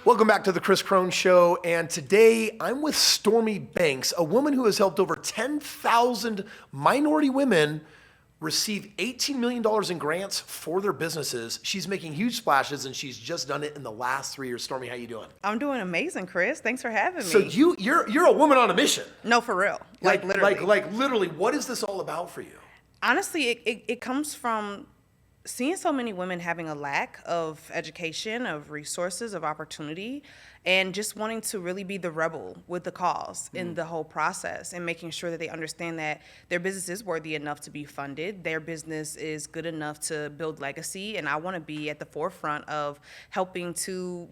Welcome back to the Kris Krohn Show, and today I'm with Stormi Banks, a woman who has helped over 10,000 minority women receive $18 million in grants for their businesses. She's making huge splashes, and she's just done it in the last 3 years. Stormi, how you doing? I'm doing amazing, Kris. Thanks for having me. So you're a woman on a mission. No, for real. Like literally. Like literally, what is this all about for you? Honestly, it comes from seeing so many women having a lack of education, of resources, of opportunity, and just wanting to really be the rebel with the cause in the whole process, and making sure that they understand that their business is worthy enough to be funded, their business is good enough to build legacy, and I want to be at the forefront of helping to,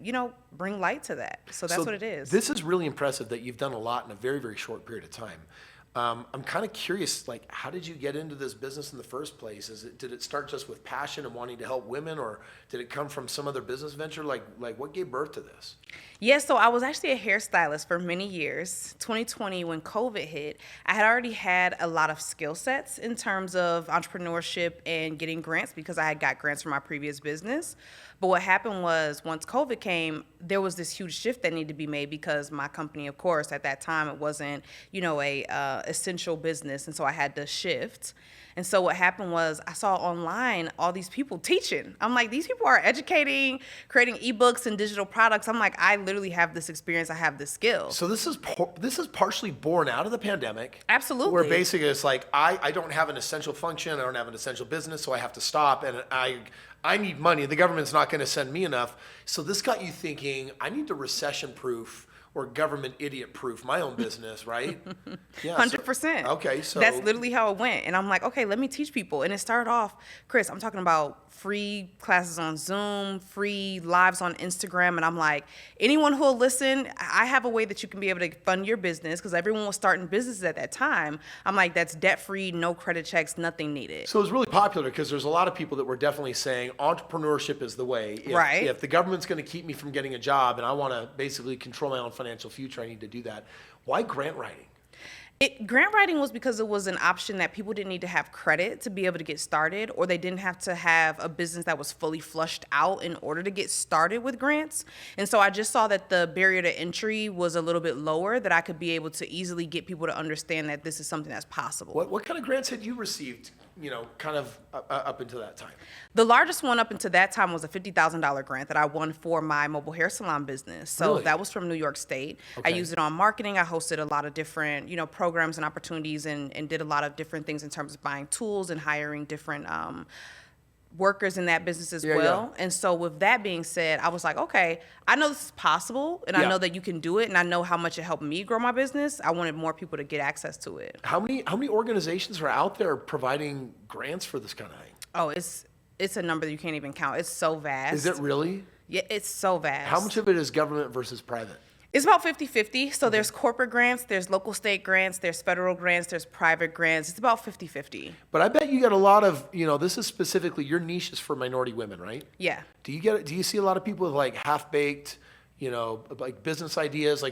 bring light to that. So that's what it is. This is really impressive that you've done a lot in a very, very short period of time. I'm kind of curious, like, how did you get into this business in the first place? Did it start just with passion and wanting to help women, or did it come from some other business venture? Like what gave birth to this? Yeah, so I was actually a hairstylist for many years. 2020, when COVID hit, I had already had a lot of skill sets in terms of entrepreneurship and getting grants because I had got grants from my previous business. But what happened was once COVID came, there was this huge shift that needed to be made because my company, of course, at that time, it wasn't, a essential business. And so I had to shift. And so what happened was I saw online all these people teaching. I'm like, these people are educating, creating ebooks and digital products. I'm like, I literally have this experience. I have this skill. So this is partially born out of the pandemic. Absolutely. Where basically it's like, I don't have an essential function. I don't have an essential business, so I have to stop. And I need money. The government's not going to send me enough. So this got you thinking, I need to recession-proof or government idiot-proof my own business, right? Yeah, 100%. Okay, so that's literally how it went. And I'm like, okay, let me teach people. And it started off, Kris, I'm talking about free classes on Zoom, free lives on Instagram. And I'm like, anyone who will listen, I have a way that you can be able to fund your business, because everyone was starting businesses at that time. I'm like, that's debt-free, no credit checks, nothing needed. So it was really popular because there's a lot of people that were definitely saying entrepreneurship is the way. Right. If the government's going to keep me from getting a job and I want to basically control my own financial future, I need to do that. Why grant writing? Grant writing was because it was an option that people didn't need to have credit to be able to get started, or they didn't have to have a business that was fully flushed out in order to get started with grants. And so I just saw that the barrier to entry was a little bit lower, that I could be able to easily get people to understand that this is something that's possible. What kind of grants had you received, kind of up until that time? The largest one up until that time was a $50,000 grant that I won for my mobile hair salon business. So Really? That was from New York State. Okay. I used it on marketing. I hosted a lot of different, programs and opportunities, and did a lot of different things in terms of buying tools and hiring different workers in that business as well. Yeah. And so with that being said, I was like, okay, I know this is possible, and I know that you can do it, and I know how much it helped me grow my business. I wanted more people to get access to it. How many organizations are out there providing grants for this kind of thing? Oh, it's a number that you can't even count. It's so vast. Is it really? Yeah, it's so vast. How much of it is government versus private? It's about 50-50. So there's corporate grants, there's local state grants, there's federal grants, there's private grants. It's about 50-50. But I bet you get a lot of, this is specifically, your niche is for minority women, right? Yeah. Do you see a lot of people with like half-baked, like business ideas?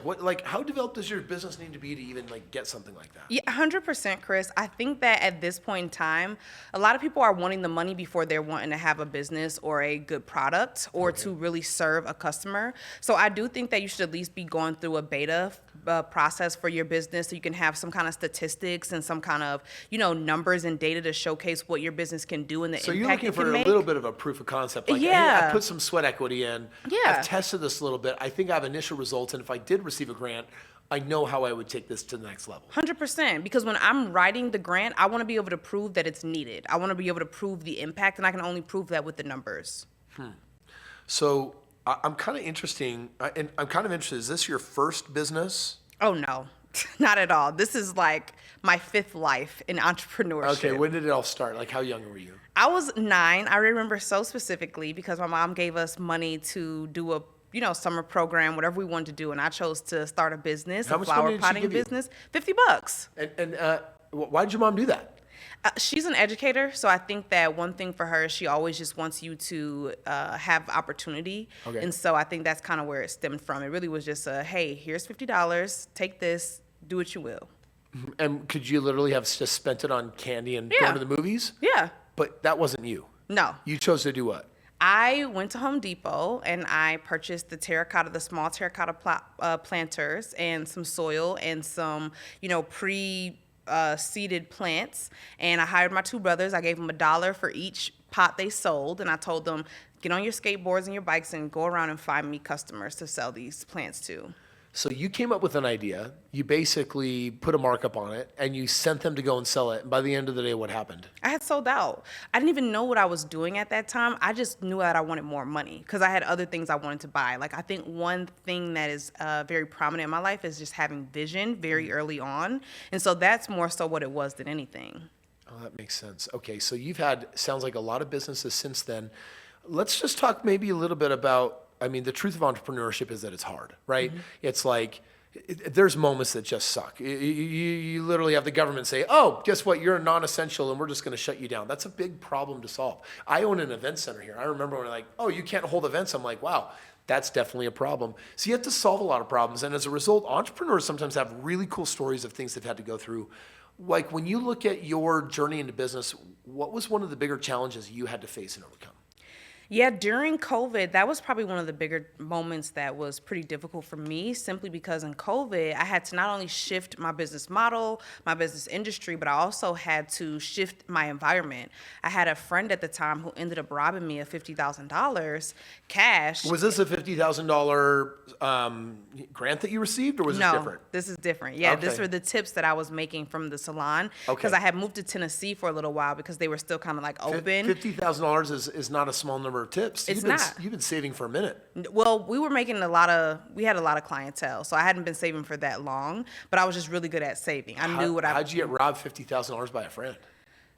How developed does your business need to be to even like get something like that? Yeah, 100%, Kris. I think that at this point in time, a lot of people are wanting the money before they're wanting to have a business or a good product, or to really serve a customer. So I do think that you should at least be going through a beta process for your business, so you can have some kind of statistics and some kind of, numbers and data to showcase what your business can do and the impact it can make. So you're looking for a little bit of a proof of concept. Like, yeah. Hey, I put some sweat equity in. Yeah. I've tested this a little bit. I think I have initial results, and if I did receive a grant, I know how I would take this to the next level. 100%, because when I'm writing the grant, I want to be able to prove that it's needed. I want to be able to prove the impact, and I can only prove that with the numbers. So I'm kind of interested. Is this your first business? Oh, no, not at all. This is like my fifth life in entrepreneurship. Okay, when did it all start? Like, how young were you? I was 9. I remember so specifically because my mom gave us money to do a summer program, whatever we wanted to do, and I chose to start a business, a flower potting business. $50. And why did your mom do that? She's an educator, so I think that one thing for her is she always just wants you to have opportunity. Okay. And so I think that's kind of where it stemmed from. It really was just hey, here's $50, take this, do what you will. And could you literally have just spent it on candy and going to the movies? Yeah. But that wasn't you. No. You chose to do what? I went to Home Depot and I purchased the small terracotta planters and some soil and some, seeded plants. And I hired my two brothers. I gave them $1 for each pot they sold. And I told them, get on your skateboards and your bikes and go around and find me customers to sell these plants to. So you came up with an idea, you basically put a markup on it, and you sent them to go and sell it. And by the end of the day, what happened? I had sold out. I didn't even know what I was doing at that time. I just knew that I wanted more money because I had other things I wanted to buy. Like, I think one thing that is very prominent in my life is just having vision very early on. And so that's more so what it was than anything. Oh, that makes sense. Okay, so you've had, sounds like a lot of businesses since then. Let's just talk maybe a little bit about, the truth of entrepreneurship is that it's hard, right? Mm-hmm. It's like, there's moments that just suck. You literally have the government say, oh, guess what? You're non-essential and we're just going to shut you down. That's a big problem to solve. I own an event center here. I remember when they're like, oh, you can't hold events. I'm like, wow, that's definitely a problem. So you have to solve a lot of problems. And as a result, entrepreneurs sometimes have really cool stories of things they've had to go through. Like when you look at your journey into business, what was one of the bigger challenges you had to face and overcome? Yeah, during COVID, that was probably one of the bigger moments that was pretty difficult for me, simply because in COVID, I had to not only shift my business model, my business industry, but I also had to shift my environment. I had a friend at the time who ended up robbing me of $50,000 cash. Was this a $50,000 grant that you received, or was this different? No, this is different. Yeah, Okay. These were the tips that I was making from the salon, because I had moved to Tennessee for a little while because they were still kind of like open. $50,000 is not a small number of tips. It's not. You've been saving for a minute. Well, we had a lot of clientele, so I hadn't been saving for that long, but I was just really good at saving. How'd you get robbed $50,000 by a friend?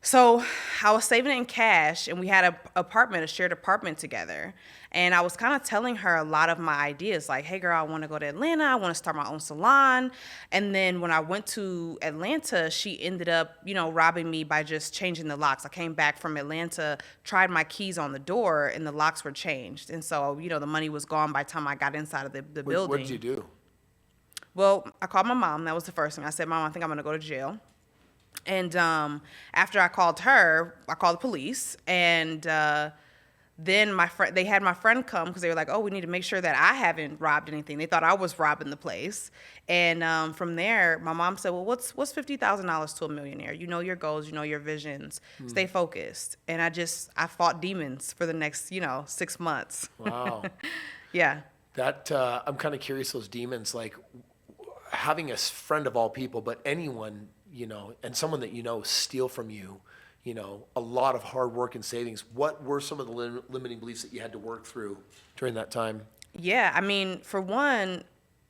So I was saving it in cash, and we had a shared apartment together. And I was kind of telling her a lot of my ideas, like, hey, girl, I want to go to Atlanta. I want to start my own salon. And then when I went to Atlanta, she ended up, robbing me by just changing the locks. I came back from Atlanta, tried my keys on the door, and the locks were changed. And so, the money was gone by the time I got inside of the building. What did you do? Well, I called my mom. That was the first thing. I said, Mom, I think I'm going to go to jail. And after I called her, I called the police, and then they had my friend come because they were like, oh, we need to make sure that I haven't robbed anything. They thought I was robbing the place. And from there, my mom said, well, what's $50,000 to a millionaire? You know your goals, you know your visions. Stay focused. And I fought demons for the next, 6 months. Wow. Yeah. That I'm kind of curious, those demons, like having a friend of all people, but anyone, and someone that steal from you, a lot of hard work and savings. What were some of the limiting beliefs that you had to work through during that time? Yeah, for one,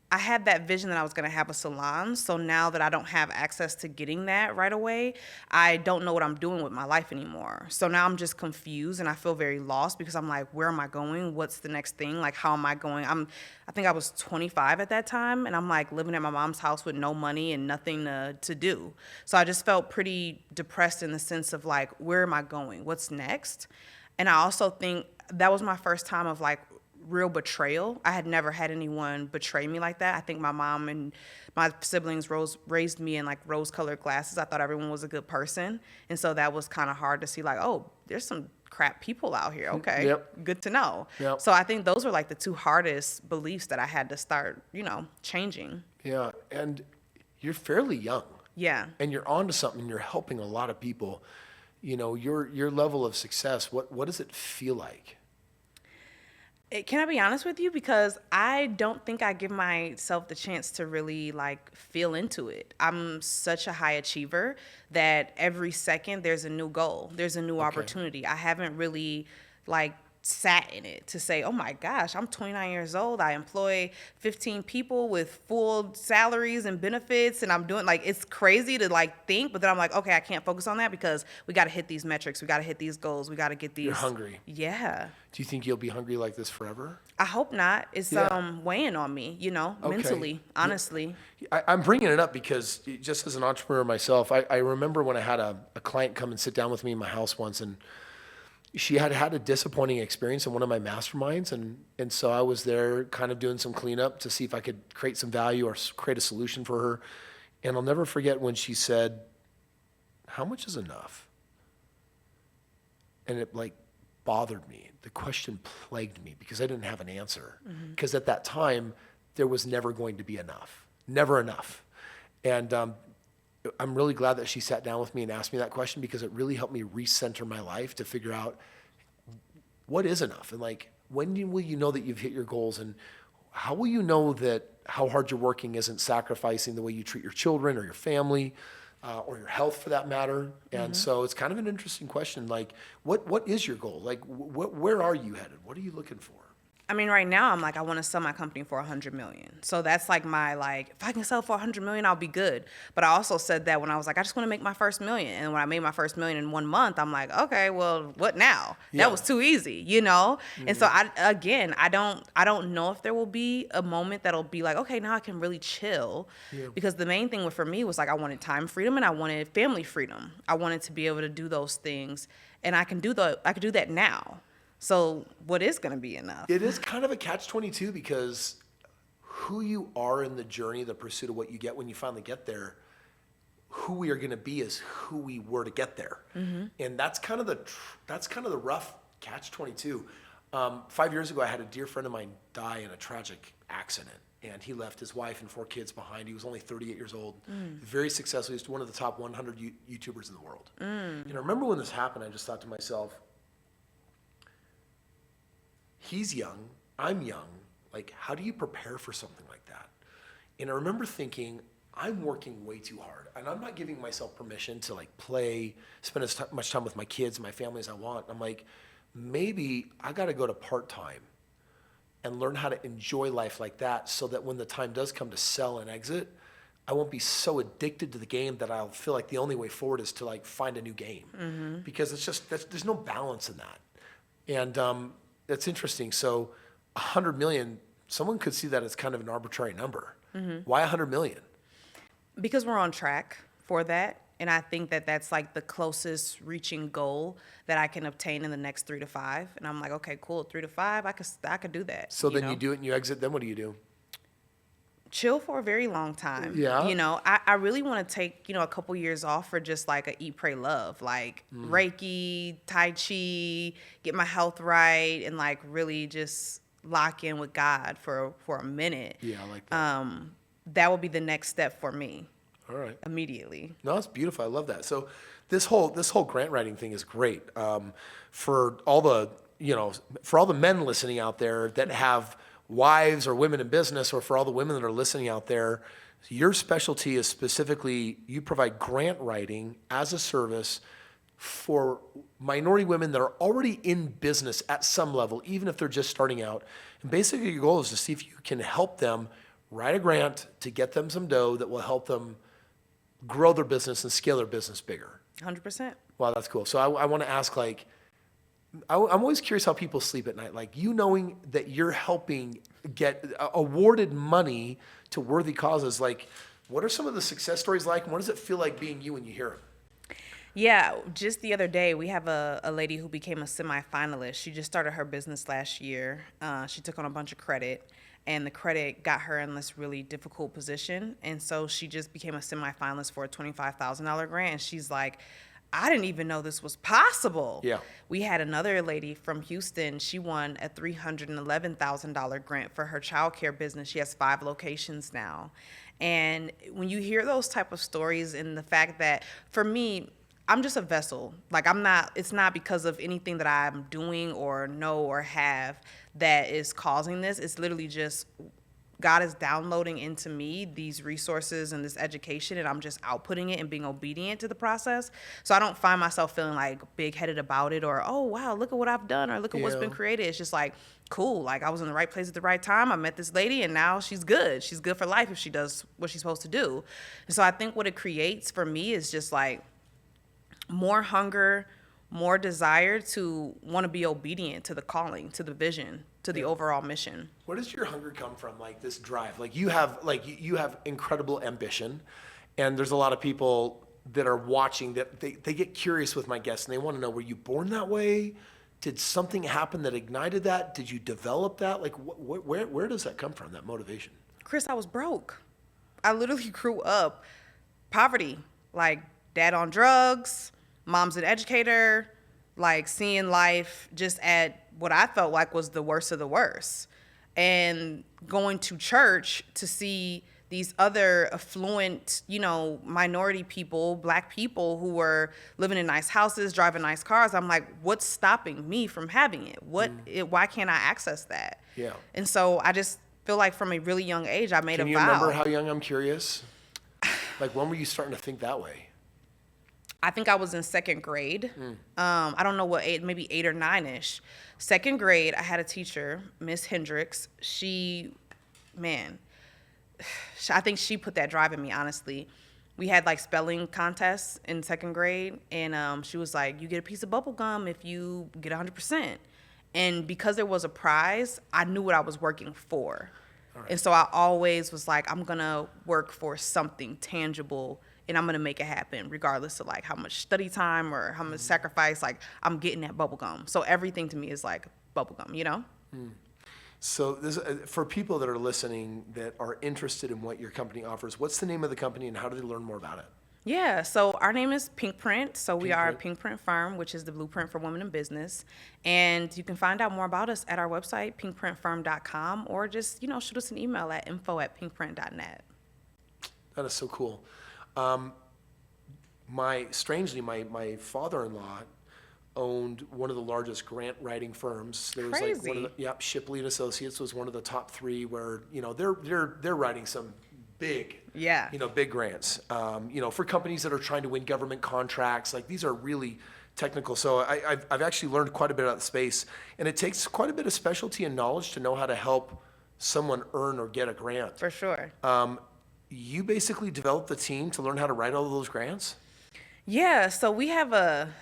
I had that vision that I was going to have a salon. So now that I don't have access to getting that right away, I don't know what I'm doing with my life anymore. So now I'm just confused and I feel very lost because I'm like, where am I going? What's the next thing? Like, how am I going? I think I was 25 at that time, and I'm like living at my mom's house with no money and nothing to do. So I just felt pretty depressed in the sense of like, where am I going? What's next? And I also think that was my first time of like real betrayal. I had never had anyone betray me like that. I think my mom and my siblings raised me in like rose-colored glasses. I thought everyone was a good person. And so that was kind of hard to see like, oh, there's some crap people out here. Okay, Yep. Good to know. Yep. So I think those were like the two hardest beliefs that I had to start, changing. Yeah, and you're fairly young. Yeah. And you're onto something. You're helping a lot of people. Your level of success, what does it feel like? Can I be honest with you? Because I don't think I give myself the chance to really like feel into it. I'm such a high achiever that every second there's a new goal. There's a new opportunity. I haven't really like sat in it to say, oh my gosh, I'm 29 years old. I employ 15 people with full salaries and benefits. And I'm doing like, it's crazy to like think, but then I'm like, okay, I can't focus on that because we got to hit these metrics. We got to hit these goals. We got to get these. You're hungry. Yeah. Do you think you'll be hungry like this forever? I hope not. It's weighing on me, mentally, honestly. I'm bringing it up because just as an entrepreneur myself, I remember when I had a client come and sit down with me in my house once, and she had a disappointing experience in one of my masterminds. And so I was there kind of doing some cleanup to see if I could create some value or create a solution for her. And I'll never forget when she said, how much is enough? And it like bothered me. The question plagued me because I didn't have an answer. Because at that time, there was never going to be enough. Never enough. And I'm really glad that she sat down with me and asked me that question because it really helped me recenter my life to figure out what is enough. And like, when will you know that you've hit your goals? And how will you know that how hard you're working isn't sacrificing the way you treat your children or your family or your health for that matter? And so it's kind of an interesting question. Like, what is your goal? Like, where are you headed? What are you looking for? I mean, right now I'm like, I want to sell my company for $100 million. So that's like my, like, if I can sell for $100 million, I'll be good. But I also said that when I was like, I just want to make my first million. And when I made my first million in 1 month, I'm like, okay, well, what now? Yeah. That was too easy, you know? And so I don't know if there will be a moment that'll be like, okay, now I can really chill. Yeah. Because the main thing for me was like, I wanted time freedom and I wanted family freedom. I wanted to be able to do those things. And I can do that now. So what is going to be enough? It is kind of a catch-22 because who you are in the journey, the pursuit of what you get when you finally get there, who we are going to be is who we were to get there. And that's kind of the rough catch-22. 5 years ago, I had a dear friend of mine die in a tragic accident. And he left his wife and 4 kids behind. He was only 38 years old, very successful. He was one of the top 100 YouTubers in the world. And I remember when this happened, I just thought to myself, he's young, I'm young. Like, how do you prepare for something like that? And I remember thinking, I'm working way too hard. And I'm not giving myself permission to like play, spend as much time with my kids and my family as I want. I'm like, maybe I got to go to part-time and learn how to enjoy life like that so that when the time does come to sell and exit, I won't be so addicted to the game that I'll feel like the only way forward is to like find a new game. Because it's just, there's no balance in that. And that's interesting. So 100 million, someone could see that as kind of an arbitrary number. Why 100 million? Because we're on track for that. And I think that that's like the closest reaching goal that I can obtain in the next 3 to 5. And I'm like, okay, cool. 3 to 5, I could do that. So then you do it and you exit, then what do you do? Chill for a very long time. Yeah. You know, I really want to take, a couple years off for just like a eat, pray, love, like Reiki, Tai Chi, get my health right, and like really just lock in with God for a minute. Yeah, I like that. That will be the next step for me. All right. Immediately. No, that's beautiful. I love that. So this whole grant writing thing is great. For all the men listening out there that have wives or women in business, or for all the women that are listening out there, your specialty is specifically you provide grant writing as a service for minority women that are already in business at some level, even if they're just starting out. And basically your goal is to see if you can help them write a grant to get them some dough that will help them grow their business and scale their business bigger. 100%. Wow, that's cool. So I want to ask, like, I'm always curious how people sleep at night. Like, you knowing that you're helping get awarded money to worthy causes, like, what are some of the success stories like? And what does it feel like being you when you hear them? Yeah, just the other day, we have a lady who became a semifinalist. She just started her business last year. She took on a bunch of credit, and the credit got her in this really difficult position. And so she just became a semifinalist for a $25,000 grant. And she's like, I didn't even know this was possible. Yeah. We had another lady from Houston. She won a $311,000 grant for her childcare business. She has 5 locations now. And when you hear those type of stories, and the fact that, for me, I'm just a vessel. Like, it's not because of anything that I'm doing or know or have that is causing this. It's literally just God is downloading into me these resources and this education, and I'm just outputting it and being obedient to the process. So I don't find myself feeling like big-headed about it, or, oh, wow, look at what I've done, or look at what's been created. It's just like, cool. Like, I was in the right place at the right time. I met this lady, and now she's good. She's good for life if she does what she's supposed to do. And so I think what it creates for me is just like more hunger, more desire to want to be obedient to the calling, to the vision, to the overall mission. Where does your hunger come from, like this drive? Like you have incredible ambition, and there's a lot of people that are watching that they get curious with my guests, and they want to know, were you born that way? Did something happen that ignited that? Did you develop that? Like where does that come from, that motivation? Kris, I was broke. I literally grew up poverty, like dad on drugs, mom's an educator, like seeing life just at what I felt like was the worst of the worst. And going to church to see these other affluent, minority people, Black people who were living in nice houses, driving nice cars. I'm like, what's stopping me from having it? Why can't I access that? Yeah. And so I just feel like from a really young age, I made a vow. Can you remember how young? I'm curious. Like, when were you starting to think that way? I think I was in second grade. I don't know what age, maybe 8 or 9-ish. Second grade, I had a teacher, Miss Hendricks. I think she put that drive in me, honestly. We had like spelling contests in second grade, and she was like, you get a piece of bubble gum if you get 100%. And because there was a prize, I knew what I was working for. Right. And so I always was like, I'm going to work for something tangible, and I'm going to make it happen regardless of like how much study time or how much sacrifice. Like, I'm getting that bubble gum. So everything to me is like bubble gum, So this, for people that are listening that are interested in what your company offers, what's the name of the company and how do they learn more about it? Yeah, so our name is Pink Print. So we are a Pink Print firm, which is the blueprint for women in business. And you can find out more about us at our website, pinkprintfirm.com, or just, shoot us an email at info@pinkprint.net. That is so cool. Strangely, my father-in-law owned one of the largest grant writing firms. There was Crazy. Like one of the, Shipley and Associates was one of the top 3 where, they're writing some big, big grants, for companies that are trying to win government contracts. Like, these are really technical. So I've actually learned quite a bit about the space, and it takes quite a bit of specialty and knowledge to know how to help someone earn or get a grant. For sure. You basically developed the team to learn how to write all of those grants? Yeah, so we have a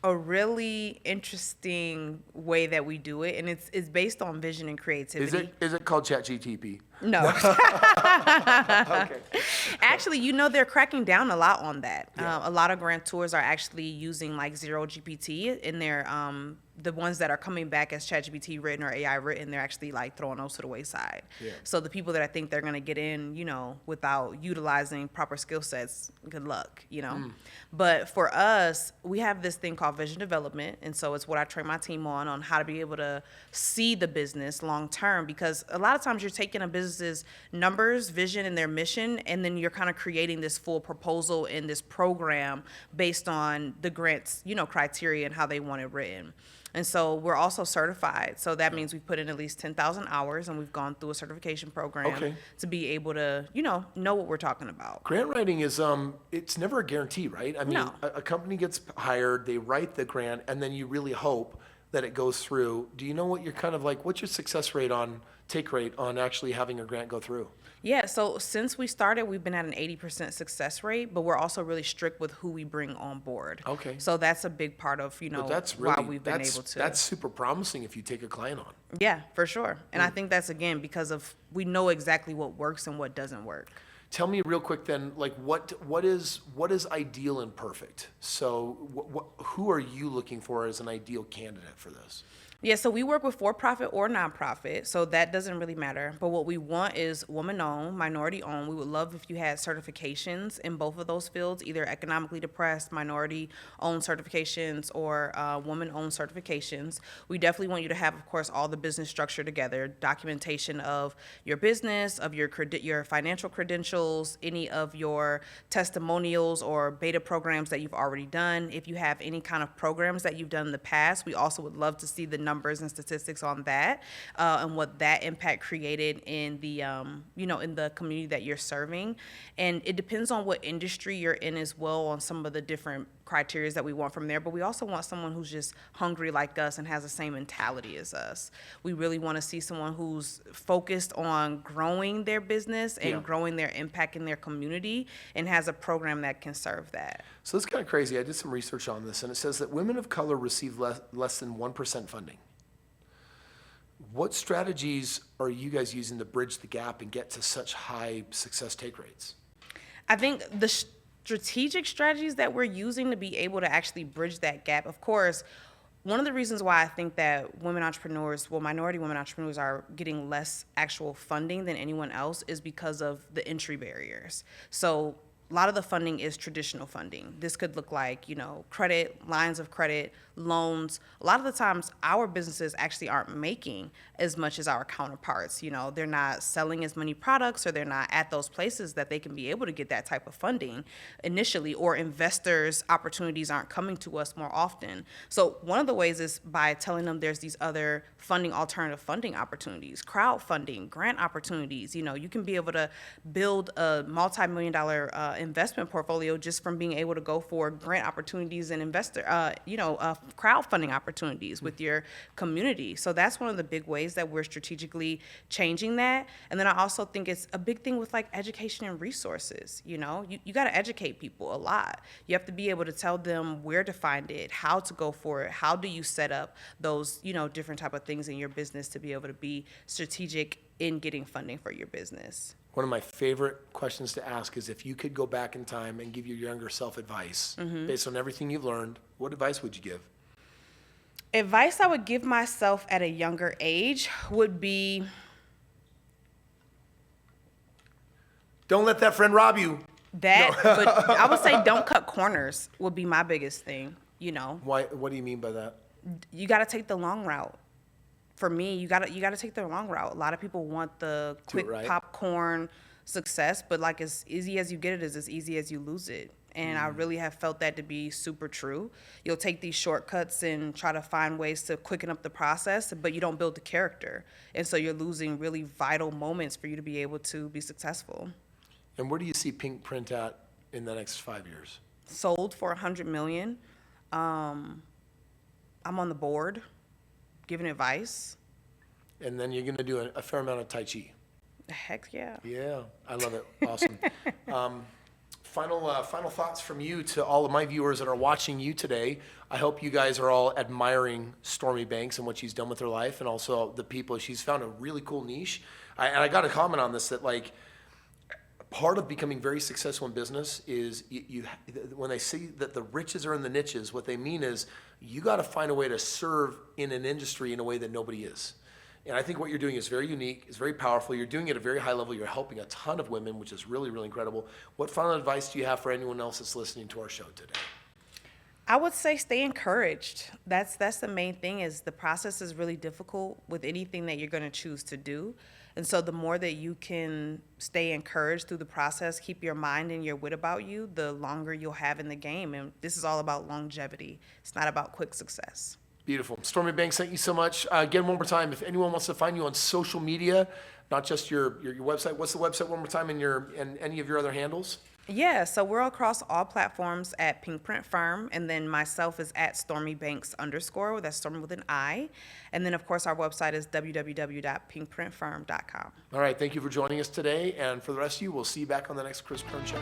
really interesting way that we do it, and it's based on vision and creativity. Is it called ChatGTP? No. Okay. Actually, they're cracking down a lot on that. A lot of grantors are actually using like Zero GPT in their the ones that are coming back as ChatGPT written or AI written, they're actually like throwing those to the wayside. Yeah. So the people that I think they're going to get in, without utilizing proper skill sets, good luck, But for us, we have this thing called vision development. And so it's what I train my team on how to be able to see the business long term, because a lot of times you're taking a business's numbers, vision, and their mission, and then you're kind of creating this full proposal in this program based on the grants, criteria and how they want it written. And so we're also certified. So that means we've put in at least 10,000 hours, and we've gone through a certification program to be able to, know what we're talking about. Grant writing is, it's never a guarantee, right? I mean, No. a company gets hired, they write the grant, and then you really hope that it goes through. Do you know what you're kind of like, what's your take rate on actually having a grant go through? Yeah, so since we started, we've been at an 80% success rate, but we're also really strict with who we bring on board. Okay. So that's a big part of, why we've been able to. That's super promising if you take a client on. Yeah, for sure. And I think that's, again, because of we know exactly what works and what doesn't work. Tell me real quick then, like what is ideal and perfect? So who are you looking for as an ideal candidate for this? Yeah, so we work with for-profit or nonprofit, so that doesn't really matter. But what we want is woman-owned, minority-owned. We would love if you had certifications in both of those fields, either economically depressed, minority-owned certifications, or woman-owned certifications. We definitely want you to have, of course, all the business structure together, documentation of your business, of your financial credentials, any of your testimonials or beta programs that you've already done. If you have any kind of programs that you've done in the past, we also would love to see the numbers and statistics on that, and what that impact created in the in the community that you're serving. And it depends on what industry you're in as well, on some of the different criteria that we want from there. But we also want someone who's just hungry like us and has the same mentality as us. We really want to see someone who's focused on growing their business and growing their impact in their community, and has a program that can serve that. So it's kind of crazy. I did some research on this, and it says that women of color receive less than 1% funding. What strategies are you guys using to bridge the gap and get to such high success take rates? I think the strategic strategies that we're using to be able to actually bridge that gap, of course, one of the reasons why I think that minority women entrepreneurs are getting less actual funding than anyone else is because of the entry barriers. So a lot of the funding is traditional funding. This could look like, credit, lines of credit, loans. A lot of the times our businesses actually aren't making as much as our counterparts. They're not selling as many products, or they're not at those places that they can be able to get that type of funding initially, or investors' opportunities aren't coming to us more often. So one of the ways is by telling them there's these other alternative funding opportunities, crowdfunding, grant opportunities. You can be able to build a multi-million-dollar investment portfolio just from being able to go for grant opportunities and crowdfunding opportunities with your community. So that's one of the big ways that we're strategically changing that. And then I also think it's a big thing with like education and resources. You got to educate people a lot. You have to be able to tell them where to find it, how to go for it, how do you set up those, different type of things in your business to be able to be strategic in getting funding for your business. One of my favorite questions to ask is, if you could go back in time and give your younger self advice based on everything you've learned, what advice would you give? Advice I would give myself at a younger age would be, don't let that friend rob you. But I would say don't cut corners would be my biggest thing, Why? What do you mean by that? You got to take the long route. For me, you gotta take the long route. A lot of people want the quick popcorn success, but like as easy as you get it is as easy as you lose it. And I really have felt that to be super true. You'll take these shortcuts and try to find ways to quicken up the process, but you don't build the character. And so you're losing really vital moments for you to be able to be successful. And where do you see Pink Print at in the next 5 years? Sold for $100 million. I'm on the board, giving advice. And then you're going to do a fair amount of Tai Chi. Heck yeah. Yeah, I love it. Awesome. Final thoughts from you to all of my viewers that are watching you today. I hope you guys are all admiring Stormi Banks and what she's done with her life, and also the people. She's found a really cool niche. And I got to comment on this, that like part of becoming very successful in business is when they say that the riches are in the niches, what they mean is you got to find a way to serve in an industry in a way that nobody is. And I think what you're doing is very unique, it's very powerful. You're doing it at a very high level. You're helping a ton of women, which is really, really incredible. What final advice do you have for anyone else that's listening to our show today? I would say stay encouraged. That's the main thing. Is the process is really difficult with anything that you're going to choose to do. And so the more that you can stay encouraged through the process, keep your mind and your wit about you, the longer you'll have in the game. And this is all about longevity. It's not about quick success. Beautiful. Stormi Banks, thank you so much. Again, one more time, if anyone wants to find you on social media, not just your website, what's the website one more time, and any of your other handles? Yeah, so we're across all platforms at Pink Print Firm, and then myself is at Stormi Banks _, that's Stormi with an I. And then, of course, our website is www.pinkprintfirm.com. All right, thank you for joining us today, and for the rest of you, we'll see you back on the next Kris Krohn Show.